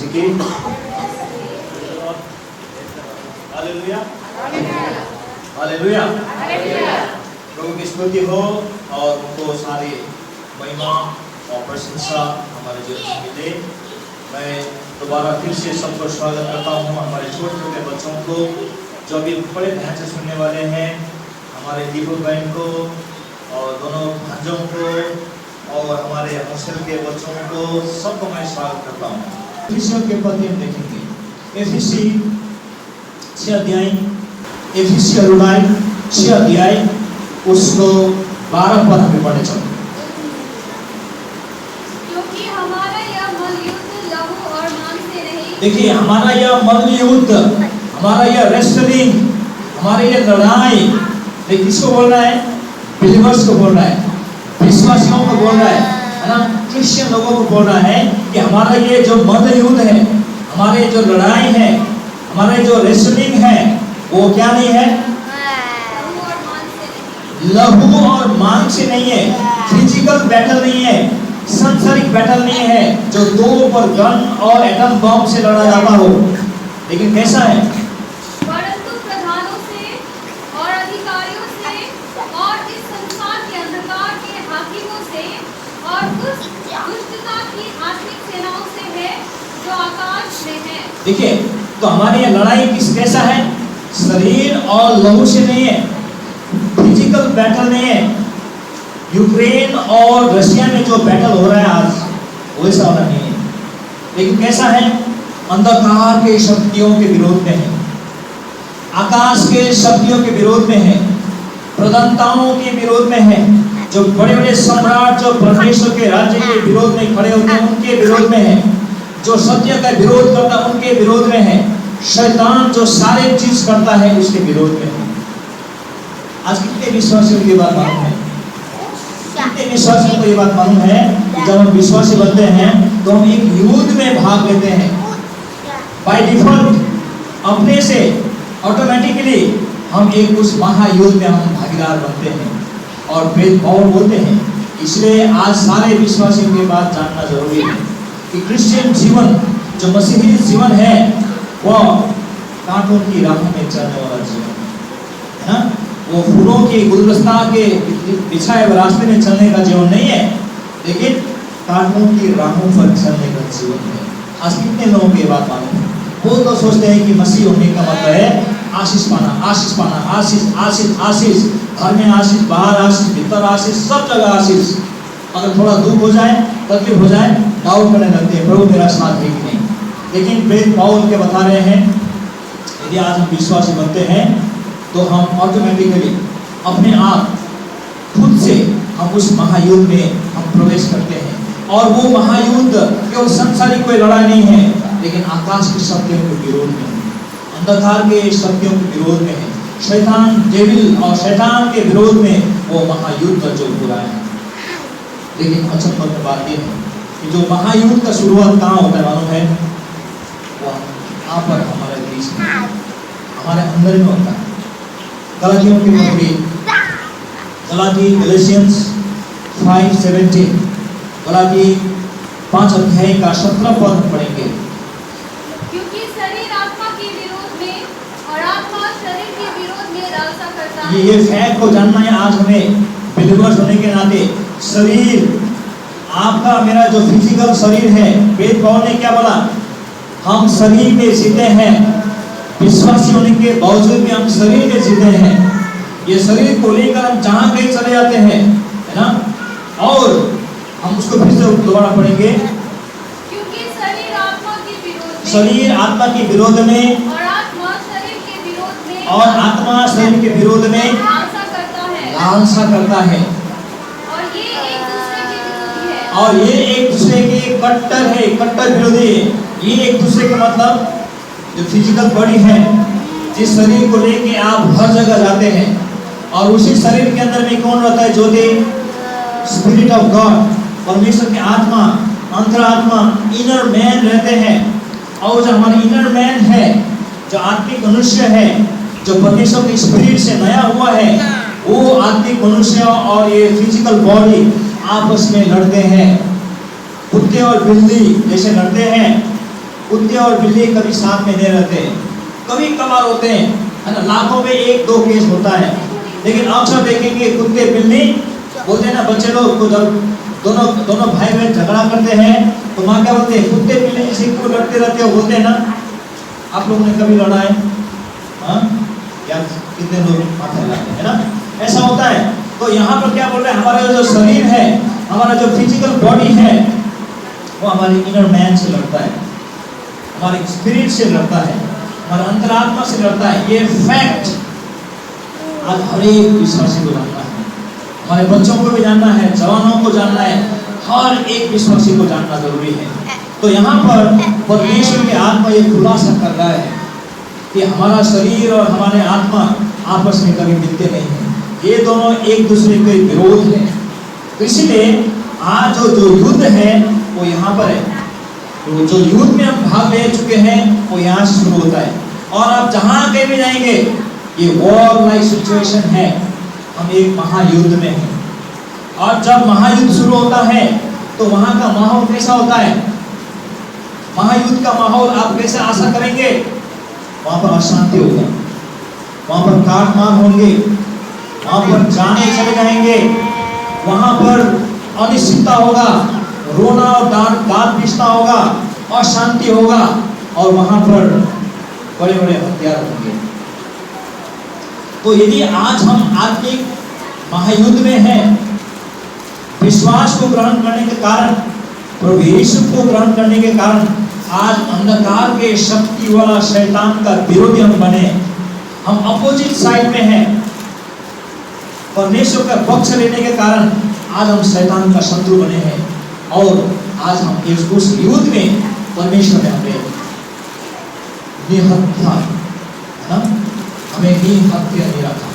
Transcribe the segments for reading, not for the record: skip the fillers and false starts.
मसीह की hallelujah hallelujah प्रभु की स्तुति हो और उनको सारी महिमा और प्रशंसा हमारे जीवन में मिले। मैं दोबारा फिर से सबको स्वागत करता हूँ, हमारे छोटे छोटे बच्चों को जो अभी बड़े ध्यान से सुनने वाले हैं, हमारे दीपक बहन को और दोनों भांजों को और हमारे हॉस्टल के बच्चों को, सबको मैं स्वागत करता हूँ। एफिसियों के पद हम देखेंगे, एफिसी 6 अध्याय, एफिसी अनुदाय 6 अध्याय उसको 12 पद हमें पढ़ने चलो। क्योंकि हमारा यह मल्लयुद्ध लहू और मांस से नहीं। देखिए, हमारा यह मल्लयुद्ध, हमारा यह रेसलिंग, हमारी यह लड़ाई, देखिए किसको बोल रहा है? बिलीवर्स को बोल रहा है, विश्वासियों को बोल रहा है ना, क्रिश्चियन लोगों को बोल रहा है कि हमारा ये जो मल्लयुद्ध है, हमारे जो लड़ाई है, हमारे जो रेसलिंग है, वो क्या नहीं है? लहू और मांस से नहीं है, फिजिकल बैटल नहीं है, सांसारिक बैटल नहीं है जो दो पर गन और एटम बम से लड़ा जाता हो। लेकिन कैसा है? परंतु प्रधानों से और अधिकारियों से और इस संसार के अंधकार के हाकिमों से और दुष्टता की आत्मिक सेनाओं से है जो आकाश में है। देखिए, तो हमारी ये लड़ाई कैसा है? शरीर और लहू से नहीं है, फिजिकल बैटल नहीं है। यूक्रेन और रशिया में जो बैटल हो रहा है आज, वैसा होना नहीं है। लेकिन कैसा है? अंधकार के शक्तियों के विरोध में है, आकाश के शक्तियों के विरोध में है, प्रधानताओं के विरोध में है, जो बड़े बड़े सम्राट जो परमेश्वर के राज्य के विरोध में खड़े होते हैं उनके विरोध में है, जो सत्य का विरोध करता है उनके विरोध में है, शैतान जो सारे चीज करता है उसके विरोध में है। आज कितने विश्वासियों की बात मालूम है? कितने विश्वासियों को ये बात मालूम है कि जब हम विश्वासी बनते हैं तो हम एक युद्ध में भाग लेते हैं। बाय डिफॉल्ट, अपने से ऑटोमेटिकली हम एक उस महायुद्ध में हम भागीदार बनते हैं और प्रेरित पौल बोलते हैं। इसलिए आज सारे विश्वासियों की बात जानना जरूरी है कि क्रिश्चियन जीवन जो मसीही जीवन है वह कांटों की राह में चलने वाला जीवन है ना, वो फूलों की गुलदस्ता के बिछाए हुए रास्ते में चलने का जीवन नहीं है, लेकिन कांटों की राहों पर चलने का जीवन है। आज कितने लोगों की बात मालूम है? वो तो सोचते हैं कि मसीह होने का मतलब है आशीष पाना, आशीष पाना, आशीष आशीष आशीष, घर में आशीष, बाहर आशीष, भीतर आशीष, सब जगह आशीष। अगर थोड़ा दुख हो जाए, तकलीफ हो जाए, डाउट करने लगते हैं, प्रभु मेरा साथ है कि नहीं। लेकिन प्रेरित पौल के बता रहे हैं, यदि आज हम विश्वासी बनते हैं तो हम ऑटोमेटिकली अपने आप खुद से हम उस महायुद्ध में हम प्रवेश करते हैं। और वो महायुद्ध केवल संसारिक कोई लड़ाई नहीं है, लेकिन आकाश की शक्तियों के विरोध में है, अंधकार के शक्तियों के विरोध में है, शैतान डेविल और शैतान के विरोध में वो महायुद्ध जो हो रहा है। लेकिन अचंभव की बात यह है कि जो महायुद्ध का शुरुआत कहाँ होता है मालूम है? वो यहाँ पर हमारे बीच में, हमारे अंदर में होता है। गलातियों की पत्री, गलाती गैलेशियंस 5:17, गलाती 5 अध्याय का 17 पद पढ़ेंगे। क्योंकि शरीर आत्मा के विरोध में और आत्मा शरीर के विरोध में लालसा करता है। ये फैक्ट को जानना है आज हमें, बिलीवर्स होने के नाते। शरीर आपका मेरा जो फिजिकल शरीर है, वेद पौल ने क्या बोला? हम शरीर में जीते हैं, विश्वासी होने के बावजूद भी हम शरीर में जीते हैं। ये शरीर को लेकर हम जहाँ कहीं चले जाते हैं, है ना, और हम उसको फिर से दोबारा पढ़ेंगे। क्योंकि शरीर आत्मा के विरोध में, शरीर आत्मा के विरोध में और आत्मा शरीर के विरोध में, और आत्मा शरीर के विरोध में लालसा करता है, लालसा करता है। और ये एक दूसरे के विरोधी है, और ये एक दूसरे के कट्टर है, कट्टर विरोधी है। ये एक दूसरे का मतलब जो फिजिकल बॉडी है, जिस शरीर को लेके आप हर जगह जाते हैं, और उसी शरीर के अंदर में कौन रहता है? ज्योति, स्पिरिट ऑफ गॉड, परमेश्वर की आत्मा, अंतरात्मा, इनर मैन रहते हैं। और जो हमारा इनर मैन है, जो आत्मिक मनुष्य है, जो परमेश्वर के स्पिरिट से नया हुआ है, वो आत्मिक मनुष्य और ये फिजिकल बॉडी आपस में लड़ते हैं, कुत्ते और बिल्ली जैसे लड़ते हैं। कुत्ते और बिल्ली कभी साथ में नहीं रहते, कभी कभार होते हैं, है ना, लाखों में 1-2 केस होता है। लेकिन अक्सर देखेंगे कुत्ते बिल्ली बोलते हैं ना, बच्चे लोग को जब दोनों भाई बहन झगड़ा करते हैं तो माँ क्या बोलते हैं, कुत्ते बिल्ली से क्यों लड़ते रहते हो, बोलते हैं ना। आप लोगों ने कभी लड़ा है? हाँ, या कितने लोग माथा हिलाते हैं ना, ऐसा होता है। तो यहाँ पर क्या बोल रहे हैं, हमारा जो शरीर है, हमारा जो फिजिकल बॉडी है, वो हमारे इनर मैन से लड़ता है, हमारे स्पिरिट से लड़ता है, हमारे अंतरात्मा से लड़ता है। ये फैक्ट आज हर एक विश्वासी को जानना है, हमारे बच्चों को भी जानना है, जवानों को जानना है, हर एक विश्वासी को जानना जरूरी है। तो यहाँ पर परमेश्वर की आत्मा ये खुलासा कर रहा है कि हमारा शरीर और हमारे आत्मा आपस में कभी मिलते नहीं हैं, ये दोनों एक दूसरे के विरोध है। तो इसलिए आज जो युद्ध है वो यहाँ पर है, तो जो युद्ध में हम भाग ले चुके हैं वो यहाँ से शुरू होता है। और आप जहाँ कहीं भी जाएंगे ये वॉर लाइक सिचुएशन है, हम एक महायुद्ध में हैं। और जब महायुद्ध शुरू होता है तो वहाँ का माहौल कैसा होता है? महायुद्ध का माहौल आप कैसे आशा करेंगे? वहाँ पर अशांति होगा, वहाँ पर काट मार होंगे, वहाँ पर जाने चले जाएंगे, वहाँ पर अनिश्चितता होगा, रोना और दांत पीसना होगा, अशांति होगा, और वहाँ पर बड़े बड़े हथियार होंगे। तो यदि आज हम आत्मिक महायुद्ध में हैं, विश्वास को ग्रहण करने के कारण, प्रभु यीशु को ग्रहण करने के कारण आज अंधकार के शक्ति वाला शैतान का विरोधी हम बने, हम अपोजिट साइड में हैं। परमेश्वर का पक्ष लेने के कारण आज हम शैतान का शत्रु बने हैं, और आज हम उस युद्ध में परमेश्वर ने हमें निहत्था, है ना, हमें निहत्था नहीं रखा,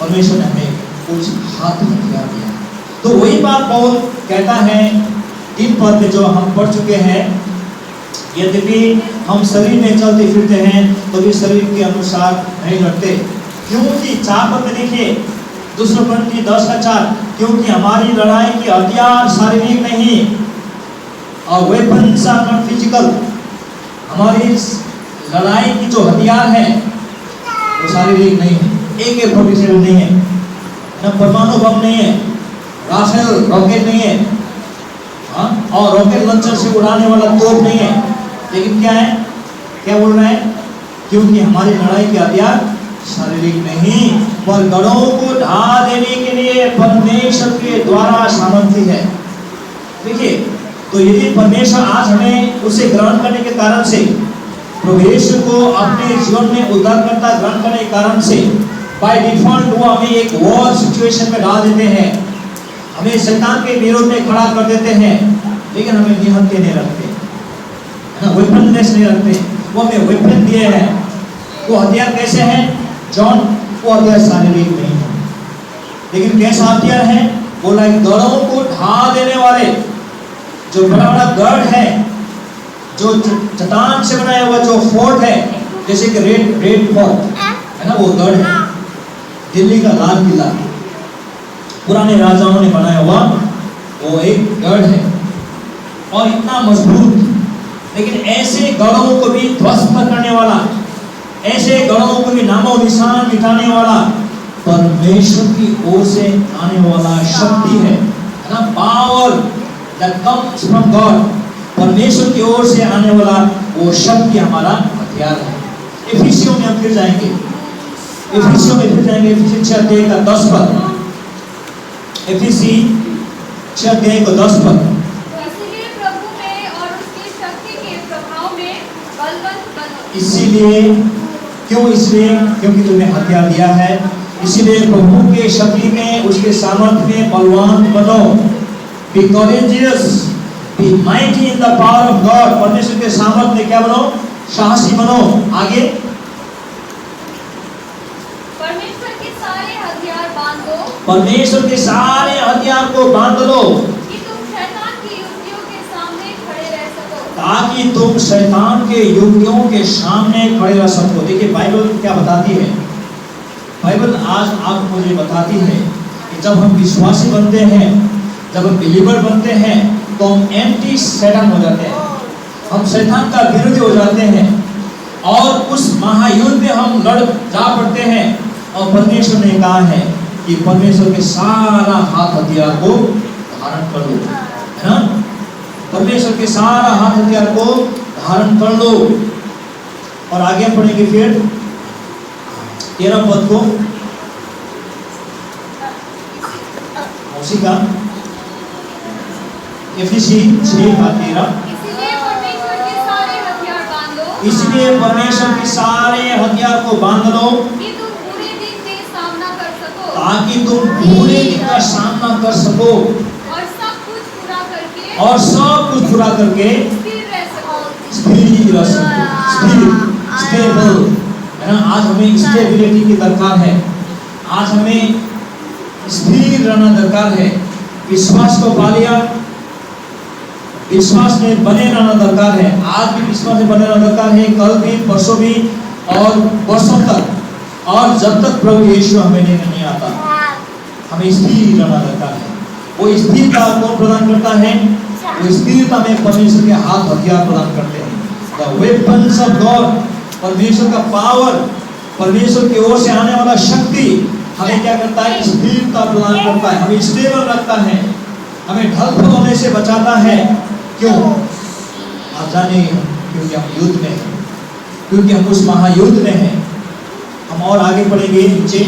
परमेश्वर ने हमें कुछ हाथ हथियार दिया। तो वही बात पौल कहता है 3 पद में जो हम पढ़ चुके हैं, यद्यपि हम शरीर में चलते फिरते हैं तो भी शरीर के अनुसार नहीं लड़ते, क्योंकि 4 पद में देखिए, दूसरा कोरिन्थियों 10:4, क्योंकि हमारी लड़ाई की हथियार शारीरिक नहीं, और वेपन्स आर नॉट फिजिकल। हमारी लड़ाई की जो हथियार है वो शारीरिक नहीं है, AK-47 नहीं है, ना परमाणु बम नहीं है, राफेल रॉकेट नहीं है, हाँ, और रॉकेट लॉन्चर से उड़ाने वाला तोप नहीं है। लेकिन क्या है, क्या बोल रहे हैं? क्योंकि हमारी लड़ाई के हथियार शारीरिक नहीं, पर गढ़ों को ढा देने के लिए परमेश्वर के द्वारा सामर्थ्य है। देखिए, तो यदि परमेश्वर आज हमें उसे ग्रहण करने के कारण से, प्रभु यीशु को अपने जीवन में उद्धारकर्ता ग्रहण करने के कारण से, बाय डिफॉल्ट वो हमें एक वॉर सिचुएशन में डाल देते हैं, हमें शैतान के विरोध में खड़ा कर देते हैं, लेकिन हमें निहत्थे नहीं रखते, है ना, वेपनलेस नहीं रखते। वो हमें वेपन दिए हैं। वो हथियार कैसे हैं जॉन? वो हथियार शारीरिक नहीं है, लेकिन कैसा हथियार है? वो लाइक गढ़ों को ढा देने वाले, जो बड़ा बड़ा गढ़ है, जो चट्टान से बनाया हुआ जो फोर्ट है, जैसे कि रेड फोर्ट है ना, वो गढ़ है, दिल्ली का लाल किला पुराने राजाओं ने बनाया हुआ वो एक गढ़ है, और इतना मजबूत। लेकिन ऐसे गढ़ों को भी ध्वस्त करने वाला, ऐसे गढ़ों को भी नामो निशान मिटाने वाला परमेश्वर की ओर से आने वाला शक्ति है ना, power that comes from God. परमेश्वर की ओर से आने वाला वो शक्ति हमारा हथियार है। इफिसियों में हम फिर जाएंगे, इफिसियों में फिर जाएंगे, इफिसी 6:10 पद, इफिसी 6:10 पद। इसीलिए प्रभु में और उसकी शक्ति के प्रभाव में बलवन्त बनो। इसीलिए, क्यों? इसलिए क्योंकि तुम्हें हथियार दिया है, इसीलिए प्रभु के शक्ति में, उसके सामर्थ्य में बलवान बनो। Be courageous, be mighty in the power of God। परमेश्वर के सामर्थ्य में क्या बनो? साहसी बनो। आगे, परमेश्वर के सारे हथियार बांध दो, परमेश्वर के सारे हथियार को बांध लो, कि तुम शैतान की युक्तियों के सामने खड़े रह सको, ताकि तुम शैतान के युक्तियों के सामने खड़े रह सको। देखिए, बाइबल क्या बताती है? बाइबल आज आप मुझे बताती है कि जब हम विश्वासी बनते हैं, जब हम बिलीवर बनते हैं, तो हम एंटी शैतान हो जाते हैं। हम शैतान का विरोधी हो जाते हैं और उस महायुद्ध में हम लड़ जा पड़ते हैं। और परमेश्वर ने कहा है कि परमेश्वर के सारा हाथ हथियार को धारण कर लो, है ना? परमेश्वर के सारा हाथ हथियार को धारण कर लो। और आगे हम पढ़ेंगे फिर 13 पद को, उसी का एफिसी 6:13। इसलिए परमेश्वर के सारे हथियार बांध लो, इसलिए परमेश्वर के सारे हथियार को बांध लो कि तुम बुरे दिन में सामना कर सको, ताकि तुम बुरे दिन का सामना कर सको और सब कुछ पूरा करके और सब कुछ पूरा करके स्थिर रह सको। स्थिर रह सको, स्टेबल, है ना? आज हमें स्टेबिलिटी की दरकार है। आज हमें स्थिर रहना दरकार है। विश्वास को पा लिया, विश्वास में बने रहना दरकार है। आज भी विश्वास में बने रहना दरकार है, कल भी, परसों भी और वर्षों तक। और जब तक प्रभु यीशु हमें नहीं आता, हमें स्थिर रहना दरकार है। वो स्थिरता कौन प्रदान करता है? वो स्थिरता में परमेश्वर के हाथ हथियार प्रदान करते हैं। The weapons of God, परमेश्वर का पावर, परमेश्वर की ओर से आने वाला शक्ति हमें क्या करता है? स्थिरता प्रदान करता है, हमें स्टेबल रखता है, हमें ढल होने से बचाता है। क्यों? आप जाने, क्योंकि हम युद्ध में हैं, क्योंकि हम उस महायुद्ध में हैं। हम और आगे पढ़ेंगे नीचे।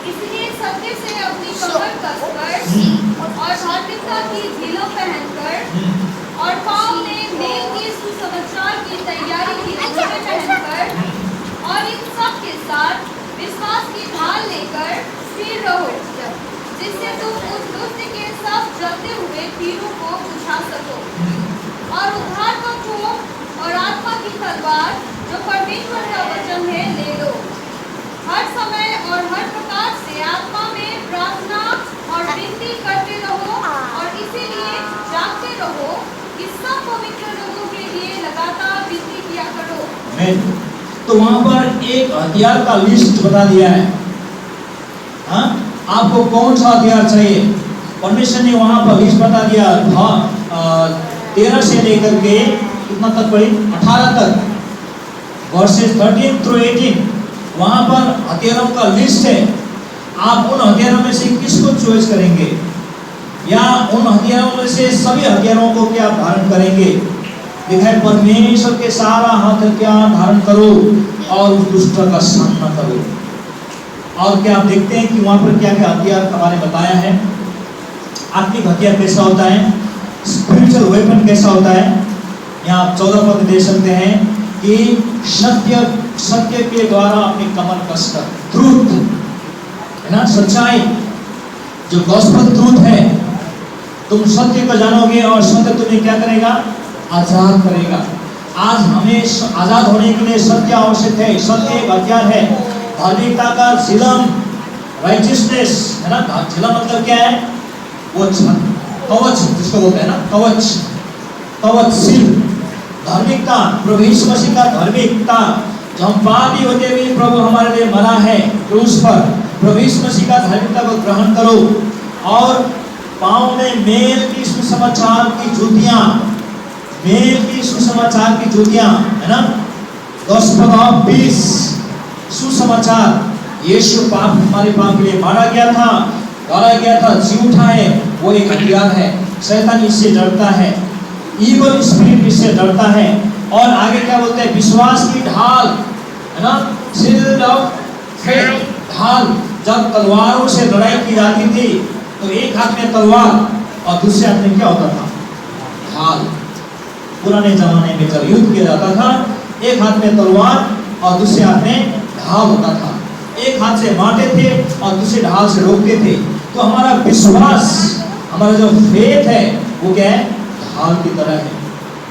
इसलिए सत्य से अपनी कमर कसकर और धार्मिकता की झीलों पहनकर और पाँव में मेल के सुसमाचार की तैयारी की जूते पहनकर और इन सब के साथ विश्वास की ढाल लेकर स्थिर रहो, जिससे तुम उस दुष्ट के सब जलते हुए तीरों को बुझा सको। और उद्धार का कोप और आत्मा की तलवार जो परमेश्वर का वचन है ले लो। हर समय और हर प्रकार से आत्मा में प्रार्थना और विनती करते रहो और इसीलिए जागते रहो कि सब पवित्र लोगों के लिए लगातार विनती किया करो। तो वहां पर एक हथियार का लिस्ट बता दिया है। हाँ, आपको कौन सा हथियार चाहिए? परमेश्वर ने वहां पर लिस्ट बता दिया। 13 से लेकर के कितना तक पढ़ी? 18 तक, वर्सेस 13 through 18। वहां पर हथियारों का लिस्ट है। आप उन हथियारों में से किसको चॉइस करेंगे, या उन हथियारों में से सभी हथियारों को क्या धारण करेंगे? लिखा है परमेश्वर के सारा हाथ हथियार धारण करो और उस दुष्ट का सामना करो। और क्या आप देखते हैं कि वहां पर क्या क्या हथियार का बारे में बताया है? आत्मिक हथियार कैसा होता है, स्पिरिचुअल वेपन कैसा होता है। यहाँ आप 14 पद देख सकते हैं कि सत्य के द्वारा अपनी कमर कसकर, ट्रूथ है ना, सच्चाई, जो गॉस्पेल ट्रूथ है, तुम सत्य को जानोगे और सत्य तुम्हें क्या करेगा? आजाद करेगा। आज हमें आजाद होने के लिए सत्य आवश्यक है। सत्य एक हथियार है। धार्मिकता का झिलम, राइचियसनेस, है ना? झिलम मतलब क्या है? वो कवच जिसको बोलते हैं ना, कवचशील धार्मिकता, प्रभु यीशु मसीह का धार्मिकता, जो हम पापी होते हुए प्रभु हमारे लिए मरा है क्रूस पर। प्रभु यीशु मसीह का धार्मिकता को ग्रहण करो। और पाँव में मेल की सुसमाचार की जूतियां, मेल की सुसमाचार की जूतियां, है ना? गॉस्पेल ऑफ पीस, सुसमाचार। यीशु हमारे पाप के लिए मारा गया था, गाड़ा गया था, जी उठा है, वो एक हथियार है। शैतान इससे डरता है, इविल स्पिरिट इससे डरता है। और आगे क्या बोलते हैं? विश्वास की ढाल, है ना? शील्ड ऑफ फेथ, ढाल। जब तलवारों से लड़ाई की जाती थी तो एक हाथ में तलवार और दूसरे हाथ में क्या होता था? ढाल। पुराने जमाने में जब युद्ध किया जाता था, एक हाथ में तलवार और दूसरे हाथ में ढाल होता था। एक हाथ से मारते थे और दूसरे ढाल से रोकते थे। तो हमारा विश्वास, हमारा जो फेथ है, वो क्या है? ढाल की तरह है।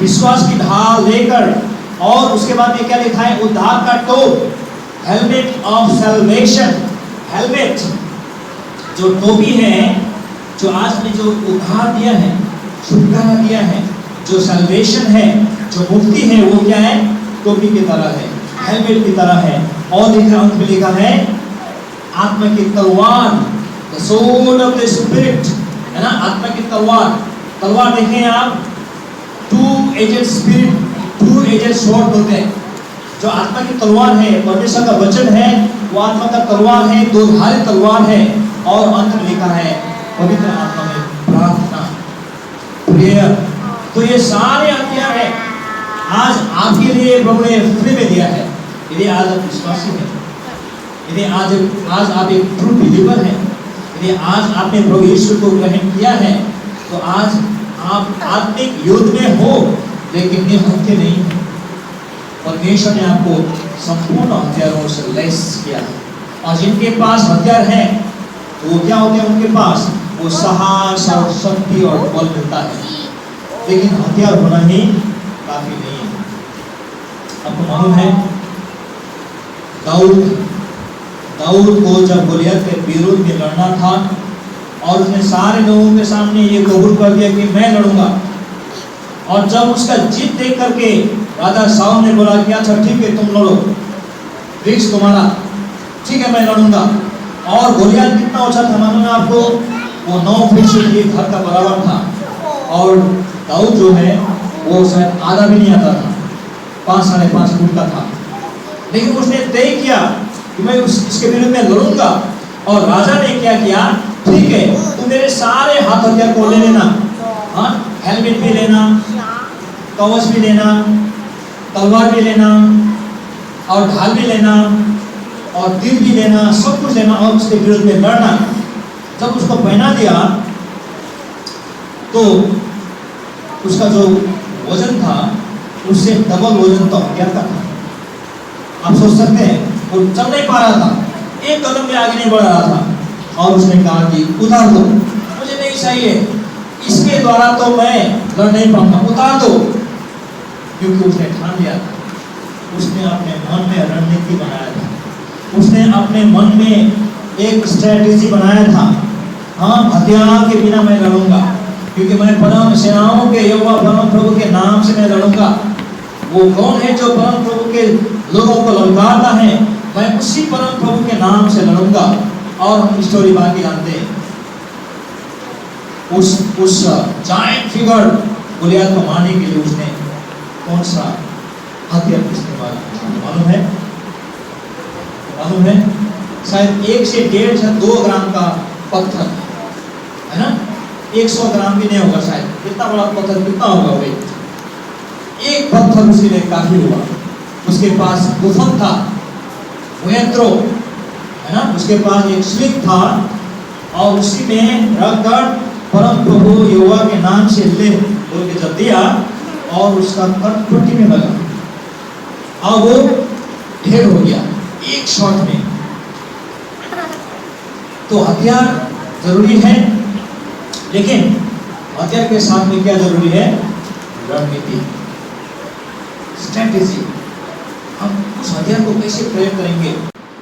विश्वास की ढाल लेकर, और उसके बाद में क्या लिखा है? उद्धार का टोप, हेलमेट ऑफ सैल्वेशन। हेलमेट, जो टोपी है, जो आज ने जो उद्धार दिया है, छुटकारा दिया है, जो सैल्वेशन है, जो मुक्ति है, वो क्या है? टोपी की तरह है, हेलमेट की तरह है। और अंत में लिखा है आत्मा की तलवार, the sword of the spirit, है ना? आत्मा की तलवार। तलवार देखें आप, two edged spirit, two edged sword बोलते हैं। जो आत्मा की तलवार है, परमेश्वर का वचन है, वो आत्मा का तलवार है, दो धारी तलवार है। और अंत में लिखा है पवित्र आत्मा में प्रार्थना, प्रेयर। तो ये सारे हथियार है आज आपके लिए प्रभु ने फ्री में दिया है। यदि आज आप विश्वासी हैं, यदि आज आप एक ट्रू बिलीवर हैं, यदि आज आपने प्रभु यीशु को ग्रहण किया है, तो आज आप आत्मिक युद्ध में हो, लेकिन निहत्थे नहीं है। परमेश्वर ने आपको संपूर्ण हथियारों से लैस किया है। और जिनके पास हथियार है, तो वो क्या होते हैं उनके पास? वो साहस और शक्ति और बल मिलता है। लेकिन हथियार होना ही काफी नहीं है। आपको मालूम है दाऊद को जब गोलियत के विरुद्ध में लड़ना था, और उसने सारे लोगों के सामने ये कबूल कर दिया कि मैं लड़ूंगा। और जब उसका जीत देख करके राजा शाऊल ने बोला कि अच्छा ठीक है, तुम लड़ो, रिस्क तुम्हारा, ठीक है मैं लड़ूंगा। और गोलियत कितना ऊंचा था मालूम है आपको? वो 9 फीट से एक घर का बराबर था। और दाऊद जो है वो शायद आधा भी नहीं आता था, 5 साढ़े 5 फुट का था। लेकिन उसने तय किया कि मैं इसके विरुद्ध में लड़ूंगा। और राजा ने क्या किया? ठीक है, तुम मेरे सारे हाथ हथियार को ले लेना, हाँ, हेलमेट भी लेना, कवच भी लेना, तलवार भी लेना, और ढाल भी लेना, और तीर भी लेना, सब कुछ लेना, और उसके विरुद्ध में लड़ना। जब उसको पहना दिया तो उसका जो वजन था उससे डबल वजन तो हथियार का था। आप सोच सकते हैं, वो चल नहीं पा रहा था, एक कदम भी आगे नहीं बढ़ रहा था। और उसने कहा कि उतार दो, मुझे नहीं चाहिए, इसके द्वारा तो मैं लड़ नहीं पाऊंगा, उतार दो। क्योंकि उसने ठान लिया था, उसने अपने मन में रणनीति बनाया था, उसने अपने मन में एक स्ट्रेटेजी बनाया था। हाँ, हथियार के बिना मैं लड़ूंगा, क्योंकि मैं परम सेनाओं के यहोवा परम प्रभु के नाम से मैं लड़ूंगा। वो कौन है जो परम प्रभु के लोगों को ललकारता है? मैं उसी परम प्रभु के नाम से लड़ूंगा। और हम स्टोरी बाकी जानते हैं, उस जायंट फिगर गोलियत को मारने के लिए उसने कौन सा हथियार इस्तेमाल किया मालूम है? शायद 1 से 1.5 या 2 ग्राम का पत्थर, है ना? 100 ग्राम भी नहीं होगा शायद, इतना बड़ा पत्थर कितना होगा भाई? एक पत्थर उसके लिए काफी हुआ। उसके पास गुफन था, वेत्रो, है ना? उसके पास एक स्लिंग था, और उसी में रखकर परम प्रभु यहोवा के नाम से ले बोल के जब दिया, और उसका पट्टी में लगा, और वो ढेर हो गया एक शॉट में। तो हथियार जरूरी है, लेकिन हथियार के साथ में क्या जरूरी है? रणनीति, स्ट्रेटेजी। हम उस हथियार को कैसे प्रयोग करेंगे?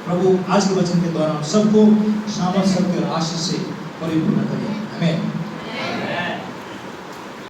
प्रभु आज के वचन के द्वारा सबको सामर्थ, शक्ति और आशीष से परिपूर्ण करें।